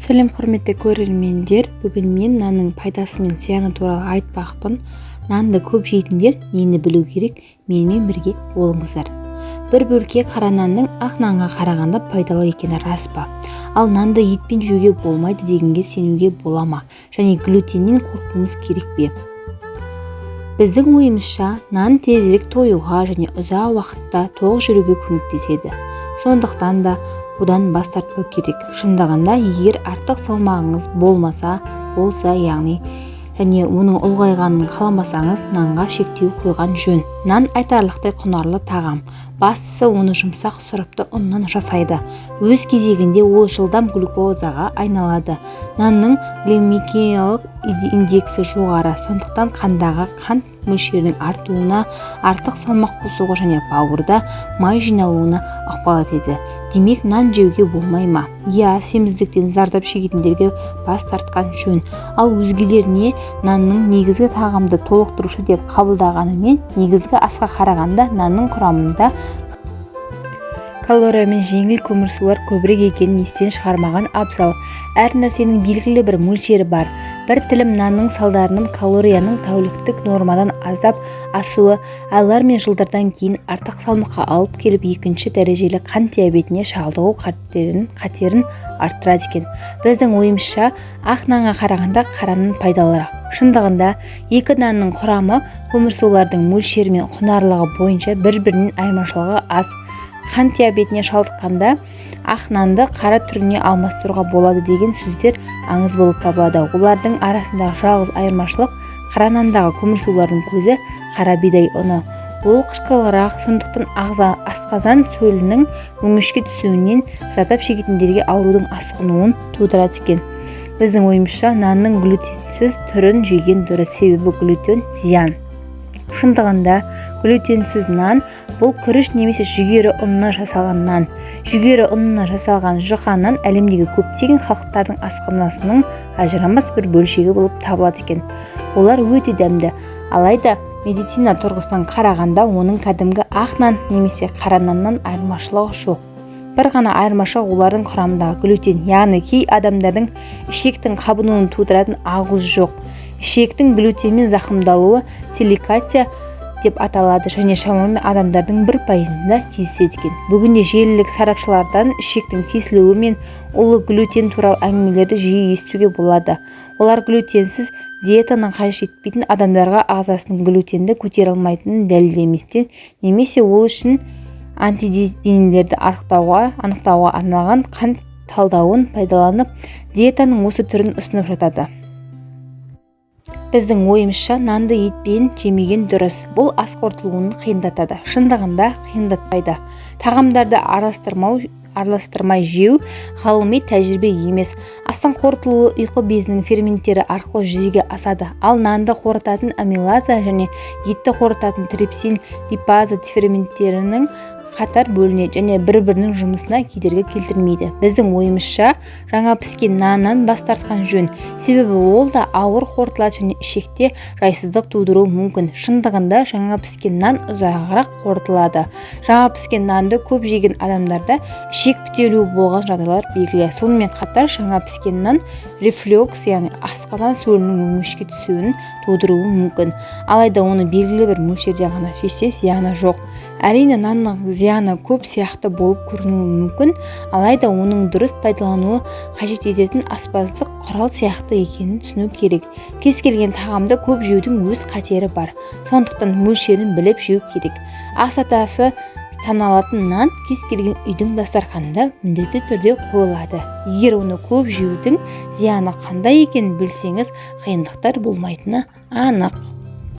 Сәлем құрметті көрермендер, бүгін мен нанның пайдасы мен зияны туралы айтпақпын. Нанды көп жейтіндер нені білу керек, менімен бірге болыңыздар. Бір бөлке қара нанның ақ нанға қарағанда пайдалы екені рас па? Ал нанды етпен жеуге болмайды дегенге сенуге бола ма? Және глютеннен қорқуымыз керек пе? Біздің ойымызша, нан тезірек тойуға және ұзақ уақытта тоқ жүруге көмектеседі. Сондықтан да одан бас тартпау керек. Шындығында, егер артық салмағыңыз болса, яғни және оның ұлғайғанын қаламасаңыз, нанға шектеу қойған жөн. Нан айтарлықтай құнарлы тағам. Бастысы оны жұмсақ сұрыпты ұннан жасайды. Өз кезегінде ол жылдам глюкозаға айналады. Нанның гликемиялық индексі жоғары, сондықтан қандағы қант мөлшерінің артуына, артық салмақ қосуға және бауырда май жиналуына ықпал етеді. Демек, нан жеуге болмай ма? Семіздіктен зардап шегетіндерге бас тартқан жөн. Ал өзгелеріне нанның негізгі тағамды толықтырушы деп қабылдағанымен, негізгі асқа қарағанда нанның құрамында калория мен жеңіл көмірсулар көбірек екенін естен шығармаған абзал. Әр нәрсенің белгілі бір мөлшері бар. Бір тілім нанның салдарынан калорияның тәуліктік нормадан аздап асуы айлар мен жылдардан кейін артық салмаққа алып келіп, екінші дәрежелі қант диабетіне шалдығу қатерін арттырады екен. Біздің ойымызша, ақ нанға қарағанда қара нан пайдалырақ. Шындығында, екі нанның құрамы көмірсулардың мөлшері мен құнарлығы бойынша бір-бірінен айырмашылығы аз. Қант диабетіне шалдыққанда ақ нанды қара түріне алмастыруға болады деген сөздер аңыз болып табылады. Олардың арасындағы жалғыз айырмашылық қара нандағы көмірсулардың көзі қара бидай ұны. Ол қышқылырақ, сондықтан асқазан сөлінің өңешке түсуінен зардап шегетіндерге аурудың асқынуын тудырады екен. Біздің ойымызша, нанның глютенсіз түрін жеген дұрыс, себебі глютен зиян. Шындығында, глютенсіз нан бұл күріш немесе жүгері ұнынан жасалған нан. Жүгері ұнынан жасалған жұқа нан әлемдегі көптеген халықтардың асханасының ажырамас бір бөлшегі болып табылады екен. Олар өте дәмді, алайда медицина тұрғысынан қарағанда оның кәдімгі ақ нан немесе қара наннан айырмашылығы жоқ. Бір ғана айырмашылық олардың құрамындағы глютен, яғни кей адамдардың ішектің қабынуын тудыратын ақуыз жоқ. Ішектің глютенмен зақымдалуы целикация деп аталады және шамамен адамдардың 1%-ында кездеседі екен. Бүгінде желілік сарапшылардан ішектің тесілуі мен улы глютен туралы әңгімелерді жиі естуге болады. Олар глютенсіз диетаны қажет етпейтін адамдарға ағзасының глютенді көтере алмайтынын дәлелдеместен, немесе ол үшін антиденелерді анықтауға арналған қант талдауын пайдаланып, диетаның осы түрін ұсынып жатады. Біздің ойымызша, нанды етпен жемеген дұрыс. Бұл ас қорытылуын қиындатады. Шындығында қиындатпайды. Тағамдарды араластырмай жеу ғылыми тәжірибе емес. Астың қорытылуы ұйқы безінің ферменттері арқылы жүзеге асады. Ал нанды қорытатын амилаза және етті қорытатын трипсин, липаза ферменттерінің қатар бөлінеді және бір-бірінің жұмысына кедергі келтірмейді. Біздің ойымызша, жаңа піскен наннан бас тартқан жөн, себебі ол да ауыр қорытылады және ішекте жайсыздық тудыруы мүмкін. Шындығында, жаңа піскен нан ұзағырақ қорытылады. Жаңа піскен нанды көп жеген адамдарда ішек бітелуі болған жағдайлар белгілі. Сонымен қатар, жаңа піскен нан рефлюкс, яғни асқазан сөлінің өңешке түсуін тудыруы мүмкін. Алайда оны белгілі бір мөлшерде ғана жесе зияны жоқ. Әрине, нанның зияны көп сияқты болып көрінуі мүмкін, алайда оның дұрыс пайдалануы қажет ететін аспаздық құрал сияқты екенін түсіну керек. Кез келген тағамды көп жеудің өз қатері бар, сондықтан мөлшерін біліп жеу керек. Ас атасы саналатын нан кез келген үйдің дастарханында міндетті түрде қойылады. Егер оны көп жеудің зияны қандай екенін білсеңіз, қиындықтар болмайтыны анық.